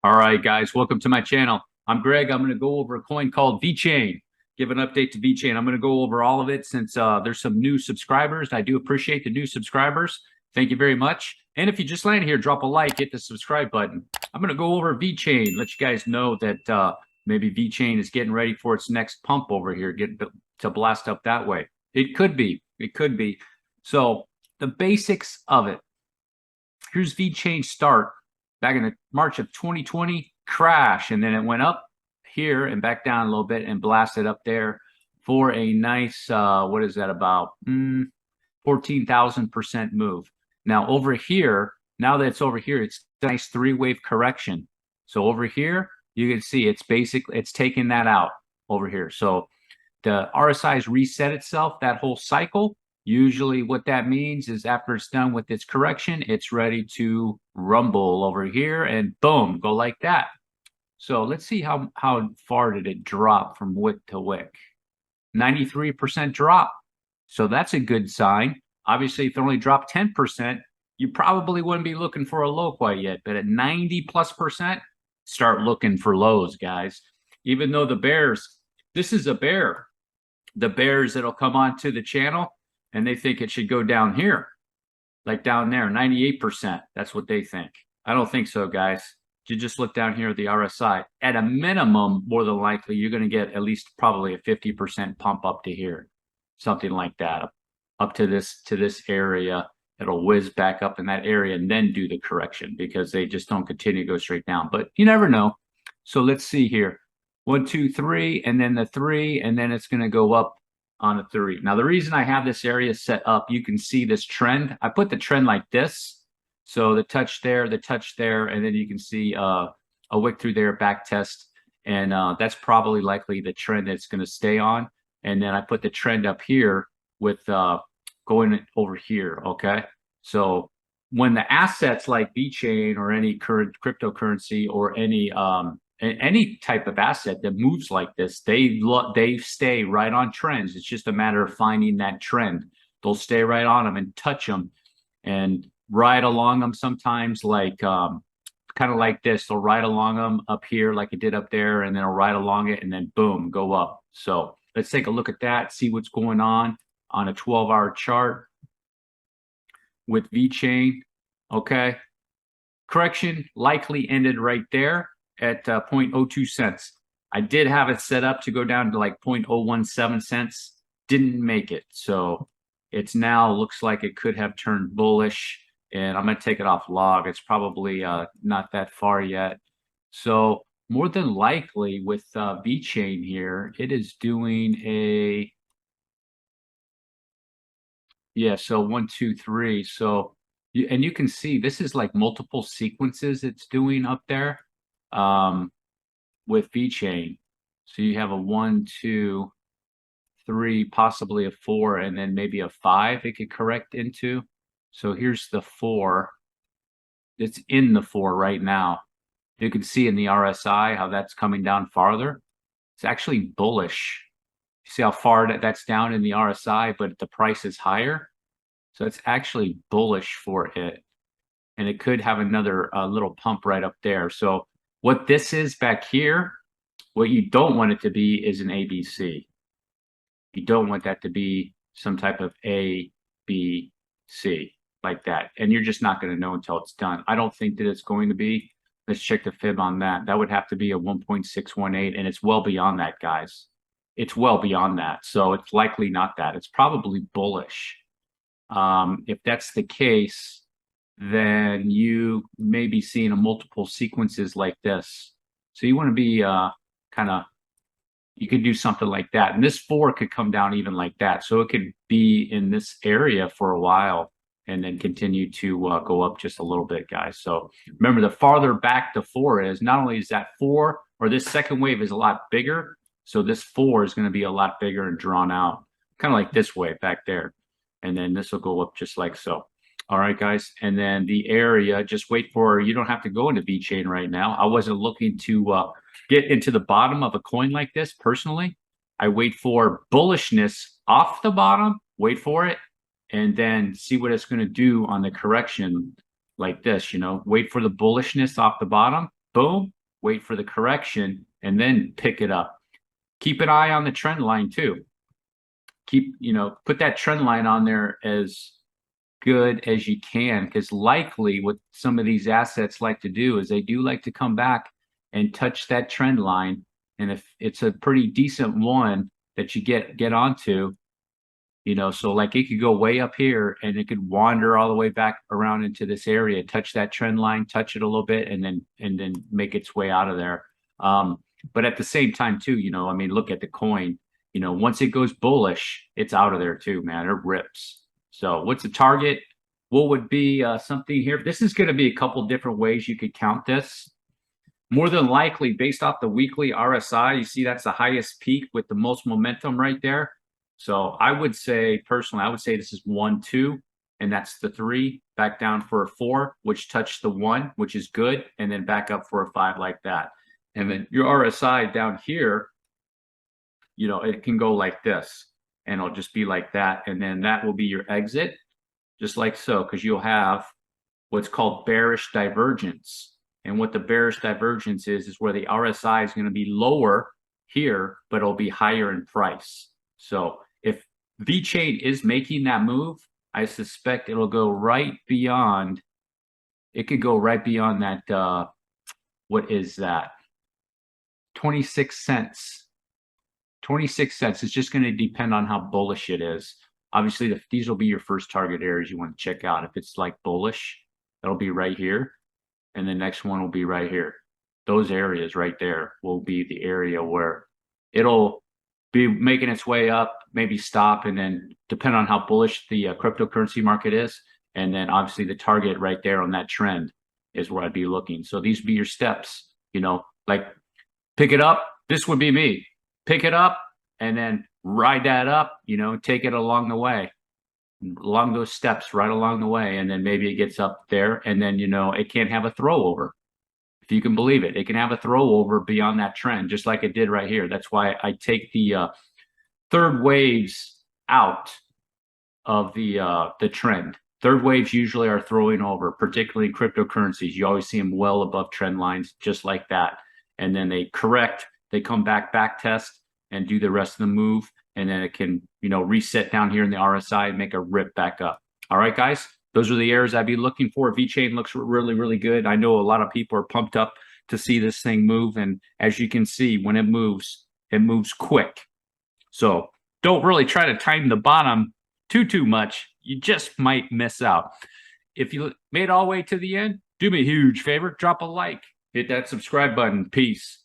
All right, guys, welcome to my channel. I'm Greg. I'm going to go over a coin called Vechain. Give an update to Vechain. I'm going to go over all of it since there's some new subscribers. I do appreciate the new subscribers. Thank you very much. And if you just landed here, drop a like, hit the subscribe button. I'm going to go over Vechain, let you guys know that maybe Vechain is getting ready for its next pump over here, getting to blast up that way. It could be. It could be. So the basics of it. Here's Vechain start. Back in the March of 2020, crash, and then it went up here and back down a little bit and blasted up there for a nice, what is that, about 14,000% move. Now over here, now that it's over here, it's a nice three-wave correction. So over here, you can see it's basically, it's taking that out over here. So the RSI has reset itself, that whole cycle. Usually what that means is after it's done with its correction, it's ready to rumble over here and boom, go like that. So let's see how far did it drop from wick to wick. 93% drop. So that's a good sign. Obviously, if it only dropped 10%, you probably wouldn't be looking for a low quite yet. But at 90+%, start looking for lows, guys. Even though the bears, this is a bear. The bears that'll come onto the channel, and they think it should go down here, like down there, 98%. That's what they think. I don't think so, guys. You just look down here at the RSI. At a minimum, more than likely, you're going to get at least probably a 50% pump up to here, something like that, up to this area. It'll whiz back up in that area and then do the correction because they just don't continue to go straight down. But you never know. So let's see here. 1, 2, 3, and then the 3, and then it's going to go up on a 3. Now, the reason I have this area set up, you can see this trend. I put the trend like this. So the touch there, and then you can see a wick through there, back test. And that's probably likely the trend that's going to stay on. And then I put the trend up here with going over here, okay? So when the assets like Vechain or any current cryptocurrency or any type of asset that moves like this, they stay right on trends. It's just a matter of finding that trend. They'll stay right on them and touch them and ride along them sometimes, like kind of like this. They'll ride along them up here like it did up there, and then it'll ride along it and then boom, go up. So let's take a look at that, see what's going on a 12-hour chart with Vechain. Okay, correction likely ended right there at 0.02 cents. I did have it set up to go down to like 0.017 cents. Didn't make it. So it's now looks like it could have turned bullish, and I'm going to take it off log. It's probably not that far yet. So more than likely with Vechain here, it is doing a, yeah, so 1, 2, 3. So and you can see this is like multiple sequences it's doing up there with Vechain. So you have a 1, 2, 3, possibly a 4, and then maybe a 5 it could correct into. So here's the 4. It's in the 4 right now. You can see in the RSI how that's coming down farther. It's actually bullish. You see how far that's down in the RSI, but the price is higher. So it's actually bullish for it. And it could have another little pump right up there. So what this is back here, what you don't want it to be is an ABC. You don't want that to be some type of A, B, C like that. And you're just not going to know until it's done. I don't think that it's going to be. Let's check the fib on that. That would have to be a 1.618, and it's well beyond that, guys. It's well beyond that. So it's likely not that. It's probably bullish. If that's the case, then you may be seeing a multiple sequences like this. So you want to be kind of, you could do something like that. And this 4 could come down even like that. So it could be in this area for a while and then continue to go up just a little bit, guys. So remember, the farther back the 4 is, not only is that 4, or this second wave is a lot bigger, so this 4 is going to be a lot bigger and drawn out, kind of like this wave back there. And then this will go up just like so. All right, guys. And then the area, just wait for, you don't have to go into Vechain right now. I wasn't looking to get into the bottom of a coin like this personally. I wait for bullishness off the bottom, wait for it, and then see what it's going to do on the correction like this, you know, wait for the bullishness off the bottom boom, wait for the correction, and then pick it up. Keep an eye on the trend line too. Put that trend line on there as good as you can, because likely what some of these assets like to do is they do like to come back and touch that trend line. And if it's a pretty decent one that you get onto, so like it could go way up here and it could wander all the way back around into this area, touch that trend line, touch it a little bit, and then make its way out of there. But at the same time too, I mean, look at the coin. Once it goes bullish, it's out of there too, man. It rips. So what's the target? What would be something here? This is going to be a couple different ways you could count this. More than likely, based off the weekly RSI, you see that's the highest peak with the most momentum right there. So I would say, personally, I would say this is 1, 2, and that's the 3, back down for a 4, which touched the 1, which is good, and then back up for a 5 like that. And then your RSI down here, it can go like this, and it'll just be like that. And then that will be your exit, just like so, because you'll have what's called bearish divergence. And what the bearish divergence is where the RSI is going to be lower here, but it'll be higher in price. So if Vechain is making that move, I suspect it'll go right beyond, it could go right beyond that, what is that? 26 cents. 26 cents. It's just going to depend on how bullish it is. Obviously, these will be your first target areas you want to check out. If it's like bullish, that'll be right here. And the next one will be right here. Those areas right there will be the area where it'll be making its way up, maybe stop, and then depend on how bullish the cryptocurrency market is. And then obviously the target right there on that trend is where I'd be looking. So these would be your steps, like pick it up. This would be me. Pick it up and then ride that up, take it along the way, along those steps right along the way. And then maybe it gets up there and then, it can't have a throw over. If you can believe it, it can have a throw over beyond that trend, just like it did right here. That's why I take the third waves out of the trend. Third waves usually are throwing over, particularly in cryptocurrencies. You always see them well above trend lines, just like that. And then they correct, they come back test and do the rest of the move. And then it can, reset down here in the RSI and make a rip back up. All right, guys. Those are the areas I'd be looking for. Vechain looks really, really good. I know a lot of people are pumped up to see this thing move. And as you can see, when it moves quick. So don't really try to time the bottom too much. You just might miss out. If you made it all the way to the end, do me a huge favor. Drop a like. Hit that subscribe button. Peace.